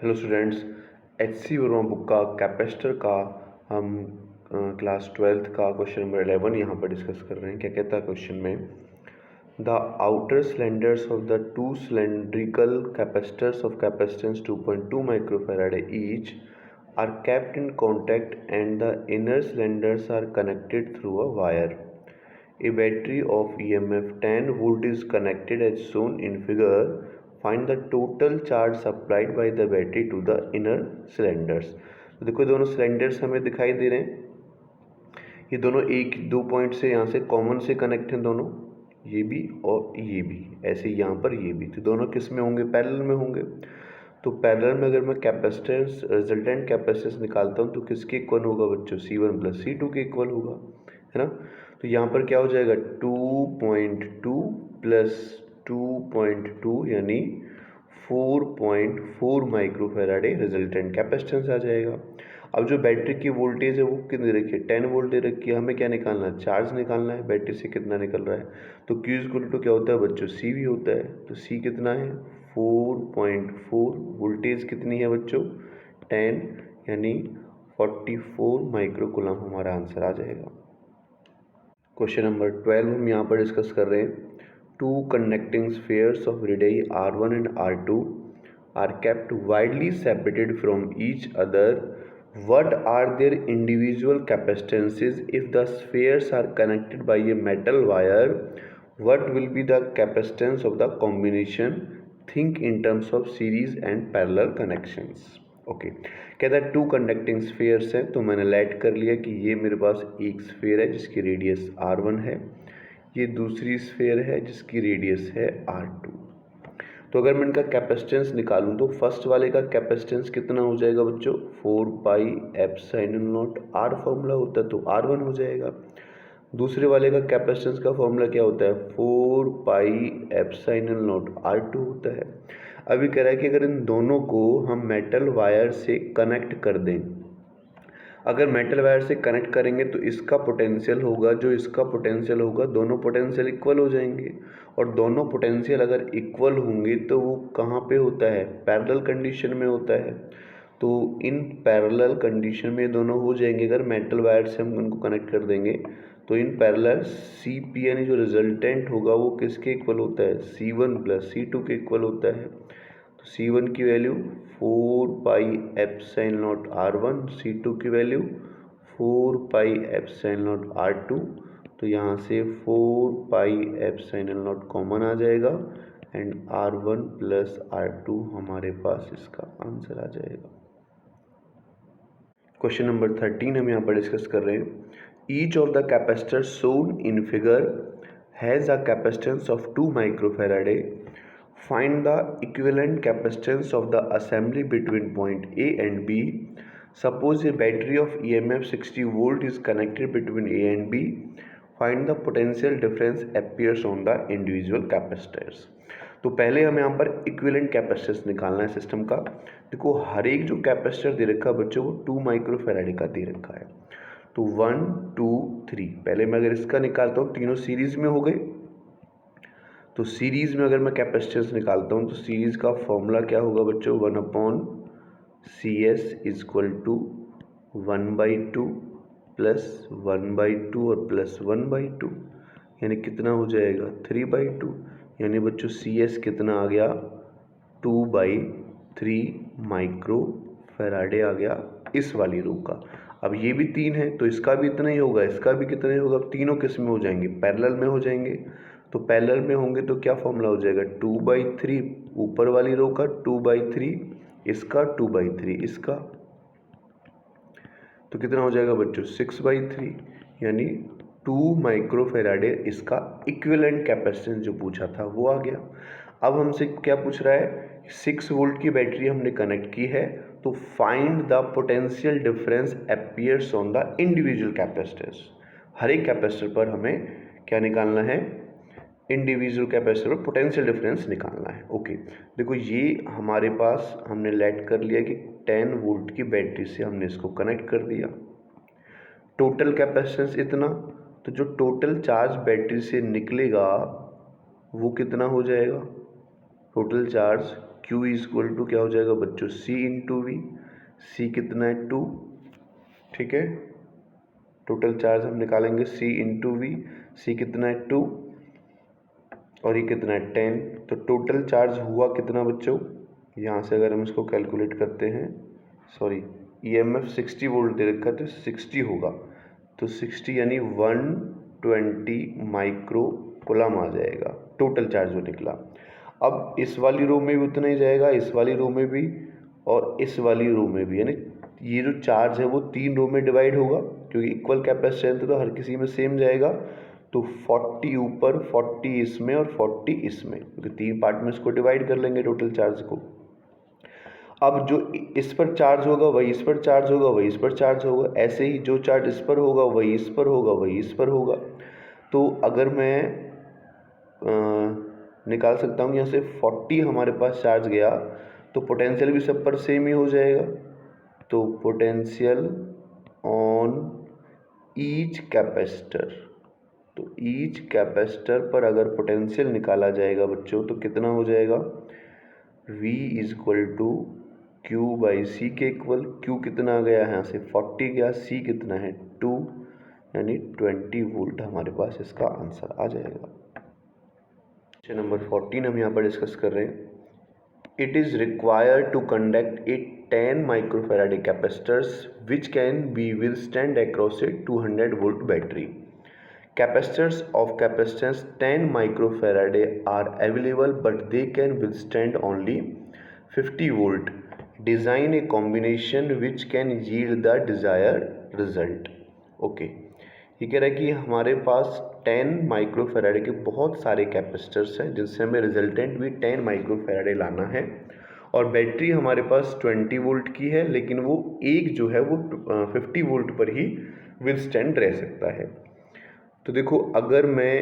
Hello students, HC Verma book का capacitor का हम क्लास 12th का क्वेश्चन नंबर 11 यहाँ पर डिस्कस कर रहे हैं। क्या कहता है क्वेश्चन में, the outer cylinders of the two cylindrical capacitors of capacitance 2.2 microfarad each are kept in contact and the inner cylinders are connected through a wire. A battery of EMF 10 volt is connected as shown in figure. Find the total charge supplied by the battery to the inner cylinders. तो देखो दोनों cylinders हमें दिखाई दे रहे हैं। ये दोनों एक दो पॉइंट से यहाँ से कॉमन से कनेक्ट हैं दोनों, ये भी और ये भी, ऐसे यहाँ पर ये भी। तो दोनों किस में होंगे? पैरेलल में होंगे। तो पैरेलल में अगर मैं कैपेसिटेंस रिजल्टेंट कैपेसिटेंस निकालता हूँ तो किसके इक्वल होगा बच्चों? C1 प्लस C2 के इक्वल होगा, है ना। तो यहाँ पर क्या हो जाएगा? 2.2 प्लस 2.2 यानी 4.4 माइक्रोफैराड रिजल्टेंट कैपेसिटेंस आ जाएगा। अब जो बैटरी की वोल्टेज है वो कितनी दे रखी है? 10 वोल्ट दे रखी है। हमें क्या निकालना है? चार्ज निकालना है, बैटरी से कितना निकल रहा है। तो Q इक्वल टू क्या होता है बच्चों? C भी होता है। तो C कितना है? 4.4। वोल्टेज कितनी है बच्चों? 10 यानी 44 माइक्रोकूलम हमारा आंसर आ जाएगा। क्वेश्चन नंबर 12 हम यहाँ पर डिस्कस कर रहे हैं। Two conducting spheres of radius R1 and R2 are kept widely separated from each other. What are their individual capacitances if the spheres are connected by a metal wire? What will be the capacitance of the combination? Think in terms of series and parallel connections. Okay, कहता है to conducting spheres हैं। तो मैंने light कर लिया कि ये मेरे पास एक स्फीयर है जिसकी रेडियस R1 है, ये दूसरी स्फीयर है जिसकी रेडियस है R2। तो अगर मैं इनका कैपेसिटेंस निकालूं तो फर्स्ट वाले का कैपेसिटेंस कितना हो जाएगा बच्चों? 4 pi epsilon not R formula होता है तो R1 हो जाएगा। दूसरे वाले का कैपेसिटेंस का फॉर्मूला क्या होता है? 4 पाई एप्सिलॉन नॉट R2 होता है। अभी कह रहा है कि अगर इन दोनों को हम मेटल वायर से कनेक्ट कर दें, अगर मेटल वायर से कनेक्ट करेंगे तो इसका पोटेंशियल होगा जो इसका पोटेंशियल होगा, दोनों पोटेंशियल इक्वल हो जाएंगे। और दोनों पोटेंशियल अगर इक्वल होंगे तो वो कहाँ पे होता है? पैरेलल कंडीशन में होता है। तो इन पैरेलल कंडीशन में दोनों हो जाएंगे। अगर मेटल वायर से हम उनको कनेक्ट कर देंगे तो इन पैरेलल CP यानी जो रिजल्टेंट होगा वो किसके इक्वल होता है? C1 प्लस C2 के इक्वल होता है। तो C1 की value 4 pi epsilon not R1, C2 की value 4 pi epsilon not R2। तो यहाँ से 4 पाई एप्सिलॉन नॉट कॉमन आ जाएगा एंड R1 प्लस R2 हमारे पास इसका आंसर आ जाएगा। क्वेश्चन नंबर 13 हम यहाँ पर डिस्कस कर रहे हैं। Each of the capacitor shown in figure has a capacitance of 2 microfarad. Find the equivalent capacitance of the assembly between point A and B. Suppose a battery of EMF 60 volt is connected between A and B. Find the potential difference appears on the individual capacitors. तो पहले हमें यहाँ पर equivalent capacitance निकालना है system का। देखो हर एक जो कैपेसिटर दे रखा है बच्चों वो 2 माइक्रोफैराड का दे रखा है। तो 1 2 3, पहले मैं अगर इसका निकालता हूँ, तीनों सीरीज में हो गए। तो सीरीज़ में अगर मैं कैपेसिटेंस निकालता हूँ तो सीरीज़ का फॉर्मूला क्या होगा बच्चों? 1/CS इक्वल टू 1/2 प्लस 1/2 और प्लस 1/2 यानी कितना हो जाएगा? 3/2। यानी बच्चों CS कितना आ गया? 2/3 माइक्रो फैराडे आ गया इस वाली रो का। अब ये भी 3 है तो इसका भी इतना ही होगा, इसका भी कितना ही होगा। तीनों किस में हो जाएंगे? पैरेलल में हो जाएंगे। तो पैरेलल में होंगे तो क्या फॉर्मूला हो जाएगा? 2/3 ऊपर वाली रो का, 2/3 इसका, 2/3 इसका। तो कितना हो जाएगा बच्चों? 6/3 यानी 2 माइक्रोफैराडे इसका इक्विवेलेंट कैपेसिटेंस जो पूछा था वो आ गया। अब हमसे क्या पूछ रहा है? 6 वोल्ट की बैटरी हमने कनेक्ट की है तो find the potential difference appears on the individual capacitors. हर एक कैपेसिटर पर हमें क्या निकालना है? इंडिविजुअल कैपेसिटर पर पोटेंशियल डिफरेंस निकालना है। ओके, देखो ये हमारे पास हमने लेट कर लिया कि 10 वोल्ट की बैटरी से हमने इसको कनेक्ट कर दिया। टोटल कैपेसिटेंस इतना, तो जो टोटल चार्ज बैटरी से निकलेगा वो कितना हो जाएगा? Total charge Q equal to क्या हो जाएगा बच्चों, C इंटू वी। C कितना है 2, ठीक है। टोटल चार्ज हम निकालेंगे C इंटू वी। C कितना है 2 और ये कितना है 10। तो टोटल चार्ज हुआ कितना बच्चों, यहाँ से अगर हम इसको कैलकुलेट करते हैं, सॉरी EMF 60 वोल्ट दे रखा है तो 60 होगा, तो 60 यानी 120 माइक्रो कूलम आ जाएगा टोटल चार्ज जो निकला। अब इस वाली रो में भी उतना ही जाएगा, इस वाली रो में भी और इस वाली रो में भी, यानी ये जो चार्ज है वो 3 रो में डिवाइड होगा, क्योंकि इक्वल कैपेसिटेंस है तो हर किसी में सेम जाएगा। तो 40 ऊपर, 40 इसमें और 40 इसमें, क्योंकि 3 पार्ट में इसको डिवाइड कर लेंगे टोटल चार्ज को। अब जो इस पर चार्ज होगा वही इस पर चार्ज होगा, वही इस पर चार्ज होगा, ऐसे ही जो चार्ज इस पर होगा वही इस पर होगा, वही इस पर होगा। तो अगर मैं निकाल सकता हूँ यहाँ से 40 हमारे पास चार्ज गया तो पोटेंशियल भी सब पर सेम ही हो जाएगा। तो पोटेंशियल ऑन ईच कैपेसिटर, तो ईच कैपेसिटर पर अगर पोटेंशियल निकाला जाएगा बच्चों तो कितना हो जाएगा, V equal to Q by C के इक्वल। Q कितना गया है यहाँ से 40 गया, C कितना है 2, यानी 20 वोल्ट हमारे पास इसका आंसर आ जाएगा। क्वेश्चन नंबर 14 हम यहाँ पर डिस्कस कर रहे हैं। It is required to conduct a 10 microfarad capacitors which can be withstand across a 200 volt battery. Capacitors of capacitance 10 microfarad are available but they can withstand only 50 volt. Design a combination which can yield the desired result. Okay. ये कह रहा है कि हमारे पास 10 microfarad के बहुत सारे capacitors हैं जिनसे हमें रिजल्टेंट भी 10 माइक्रोफेराडे लाना है, और बैटरी हमारे पास 20 वोल्ट की है, लेकिन वो एक जो है वो 50 वोल्ट पर ही विथस्टैंड रह सकता है। तो देखो, अगर मैं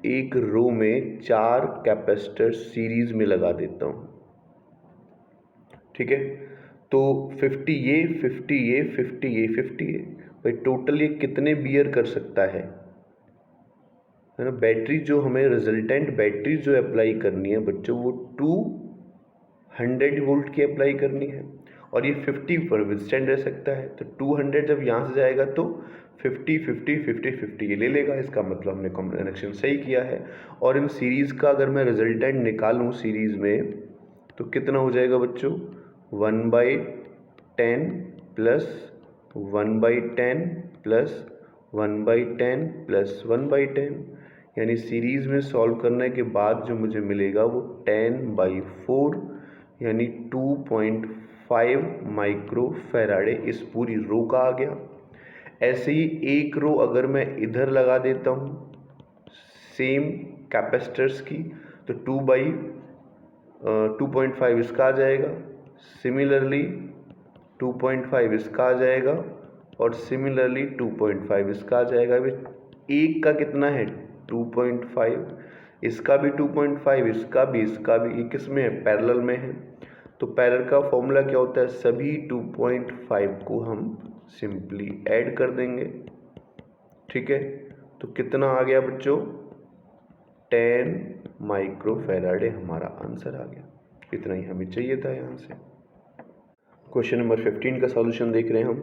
एक रो में 4 कैपेसिटर सीरीज में लगा देता हूँ, ठीक है, तो 50 ये 50 ये 50 ये 50 ये, भाई टोटल ये कितने बियर कर सकता है ना। बैटरी जो हमें रिजल्टेंट बैटरी जो अप्लाई करनी है बच्चों, वो 200 वोल्ट की अप्लाई करनी है, और ये 50 पर विथस्टैंड रह सकता है। तो 200 जब यहाँ से जाएगा तो 50 50 50 50 ये ले लेगा। इसका मतलब हमने कनेक्शन सही किया है। और इन सीरीज़ का अगर मैं रिजल्टेंट निकालूँ सीरीज़ में तो कितना हो जाएगा बच्चों, 1/10 प्लस 1/10 प्लस 1/10 प्लस 1/10, यानी सीरीज़ में सॉल्व करने के बाद जो मुझे मिलेगा वो 10/4 यानी 2.5 माइक्रोफेराडे इस पूरी रो का आ गया। ऐसे ही एक रो अगर मैं इधर लगा देता हूँ सेम कैपेसिटर्स की, तो 2.5 इसका आ जाएगा, सिमिलरली 2.5 इसका आ जाएगा, और सिमिलरली 2.5 इसका आ जाएगा। अभी एक का कितना है 2.5, इसका भी 2.5, इसका भी, इसका भी, ये किस में है, पैरेलल में है। तो पैरेलल का फॉर्मूला क्या होता है, सभी 2.5 को हम सिंपली ऐड कर देंगे, ठीक है। तो कितना आ गया बच्चों, 10 माइक्रोफेराडे हमारा आंसर आ गया। इतना ही हमें चाहिए था यहाँ से। क्वेश्चन नंबर 15 का सॉल्यूशन देख रहे हैं हम।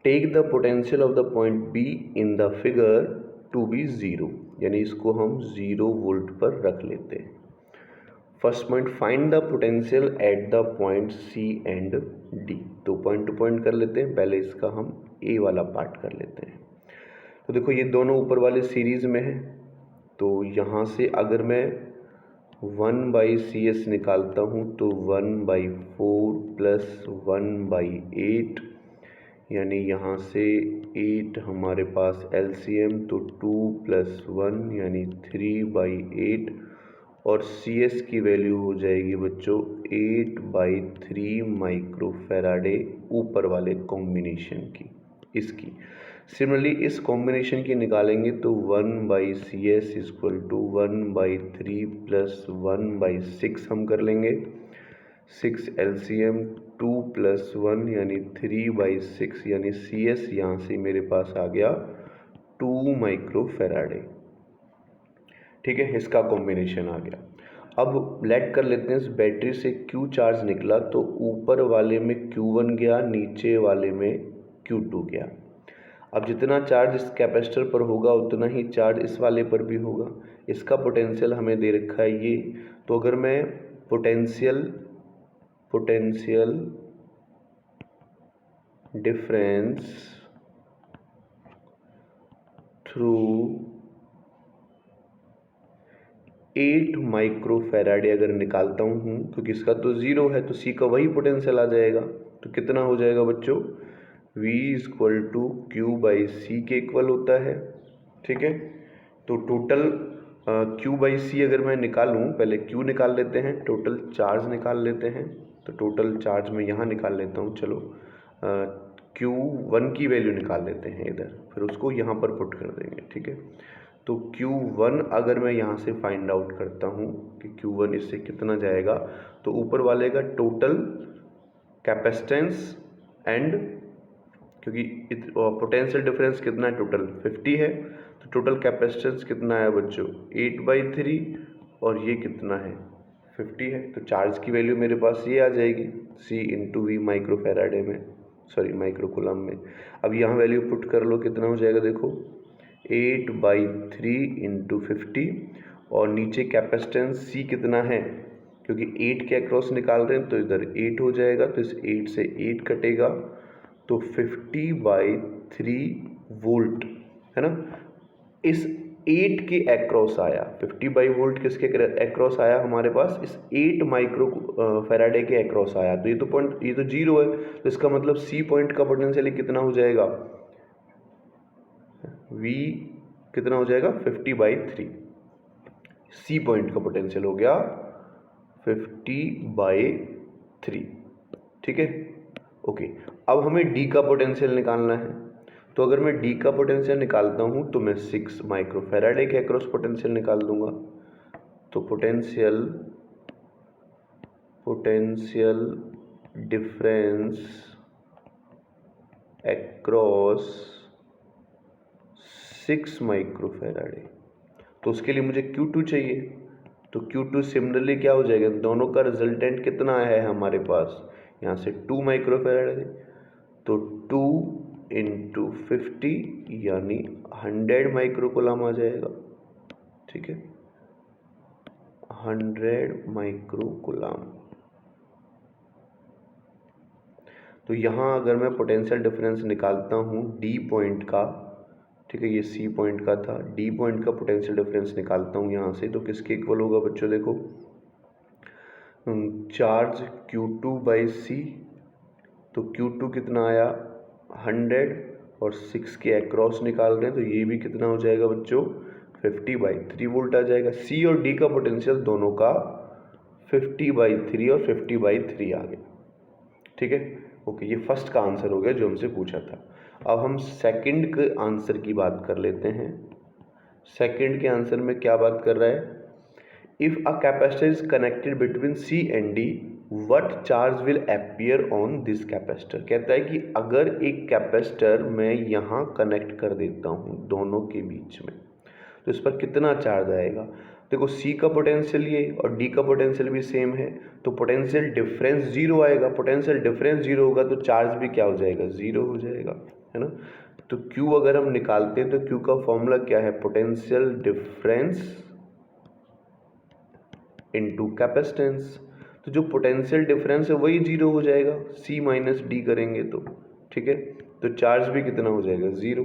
Take the potential of the point B in the figure to be 0, यानी इसको हम 0 वोल्ट पर रख लेते हैं। First point, find the potential at the point C and D. तो पॉइंट टू पॉइंट कर लेते हैं, पहले इसका हम ए वाला पार्ट कर लेते हैं। तो देखो, ये दोनों ऊपर वाले सीरीज में है, तो यहाँ से अगर मैं 1/CS निकालता हूँ तो 1/4 प्लस 1/8, यानी यहाँ से 8 हमारे पास LCM, तो 2 + 1 यानी 3/8, और CS की वैल्यू हो जाएगी बच्चों 8/3 माइक्रोफेराडे ऊपर वाले कॉम्बिनेशन की, इसकी। सिमिलरली इस कॉम्बिनेशन की निकालेंगे तो 1/CS इक्वल टू 1/3 प्लस 1/6 हम कर लेंगे, 6 LCM, 2 + 1 यानी 3/6, यानी CS यहाँ से मेरे पास आ गया 2 माइक्रोफेराडे, ठीक है, इसका कॉम्बिनेशन आ गया। अब लेट कर लेते हैं इस बैटरी से Q चार्ज निकला तो ऊपर वाले में Q1 गया, नीचे वाले में Q2 गया। अब जितना चार्ज इस कैपेसिटर पर होगा उतना ही चार्ज इस वाले पर भी होगा। इसका पोटेंशियल हमें दे रखा है ये, तो अगर मैं पोटेंशियल डिफरेंस थ्रू 8 माइक्रोफैराडे अगर निकालता हूँ, क्योंकि इसका तो 0 है तो C का वही पोटेंशियल आ जाएगा। तो कितना हो जाएगा बच्चों, V = Q/C के इक्वल होता है। ठीक है, तो टोटल Q/C अगर मैं निकालूँ, पहले Q निकाल लेते हैं, टोटल चार्ज निकाल लेते हैं। तो टोटल चार्ज मैं यहाँ निकाल लेता हूँ। चलो Q1 की वैल्यू निकाल लेते हैं इधर, फिर उसको यहाँ पर पुट कर देंगे। ठीक है, तो Q1 अगर मैं यहाँ से फाइंड आउट करता हूँ कि Q1 इससे कितना जाएगा, तो ऊपर वाले का टोटल कैपेसिटेंस एंड, क्योंकि पोटेंशियल डिफरेंस कितना है, टोटल 50 है, तो टोटल कैपेसिटेंस कितना है बच्चों, 8/3, और ये कितना है, 50 है। तो चार्ज की वैल्यू मेरे पास ये आ जाएगी, C × V माइक्रोफैराडे में, सॉरी माइक्रोकुलम में। अब यहाँ वैल्यू पुट कर लो, कितना हो जाएगा देखो, 8/3 × 50, और नीचे कैपेसिटेंस C कितना है, क्योंकि 8 के अक्रॉस निकाल रहे हैं तो इधर 8 हो जाएगा, तो इस 8 से 8 कटेगा, तो 50/3 वोल्ट है ना, इस 8 के अक्रॉस आया। 50/वोल्ट किसके अक्रॉस आया हमारे पास, इस 8 माइक्रो फैराडे के अक्रॉस आया। तो ये तो 0 है, तो इसका मतलब C पॉइंट का पोटेंशियल कितना हो जाएगा, V कितना हो जाएगा, 50/3। C पॉइंट का पोटेंशियल हो गया 50/3। ठीक है, ओके। अब हमें D का पोटेंशियल निकालना है, तो अगर मैं D का पोटेंशियल निकालता हूँ तो मैं 6 माइक्रोफैराडे के अक्रॉस पोटेंशियल निकाल दूंगा। तो पोटेंशियल डिफरेंस अक्रॉस 6 माइक्रोफैराडे, तो उसके लिए मुझे Q2 चाहिए। तो Q2 सिमिलरली क्या हो जाएगा, दोनों का रिजल्टेंट कितना है हमारे पास, यहाँ से 2 माइक्रोफैराडे, तो 2 × 50 यानी 100 माइक्रोकुलम आ जाएगा। ठीक है, 100 माइक्रोकुलम। तो यहाँ अगर मैं पोटेंशियल डिफरेंस निकालता हूँ D पॉइंट का, ठीक है, ये C पॉइंट का था, D पॉइंट का पोटेंशियल डिफरेंस निकालता हूँ यहाँ से, तो किसके इक्वल होगा बच्चों, देखो चार्ज Q2/C, तो Q2 कितना आया 100, और 6 के अक्रॉस निकाल रहे हैं, तो ये भी कितना हो जाएगा बच्चों, 50/3 वोल्ट आ जाएगा। C और D का पोटेंशियल दोनों का 50/3 और 50/3 आ गया। ठीक है, ओके, ये फर्स्ट का आंसर हो गया जो हमसे पूछा था। अब हम सेकंड के आंसर की बात कर लेते हैं। सेकंड के आंसर में क्या बात कर रहा है, if a capacitor is connected between C and D, what charge will appear on this capacitor. कहता है कि अगर एक कैपेसिटर मैं यहाँ कनेक्ट कर देता हूँ दोनों के बीच में, तो इस पर कितना चार्ज आएगा। देखो C का पोटेंशियल ये और D का पोटेंशियल भी सेम है, तो पोटेंशियल डिफरेंस 0 आएगा। पोटेंशियल डिफरेंस 0 होगा तो चार्ज भी क्या हो जाएगा, 0 हो जाएगा, है ना। तो Q अगर हम निकालते हैं तो Q का फॉर्मूला क्या है, पोटेंशियल डिफरेंस इनटू कैपेसिटेंस। तो जो पोटेंशियल डिफरेंस है वही 0 हो जाएगा, C - D करेंगे तो। ठीक है, तो चार्ज भी कितना हो जाएगा, 0।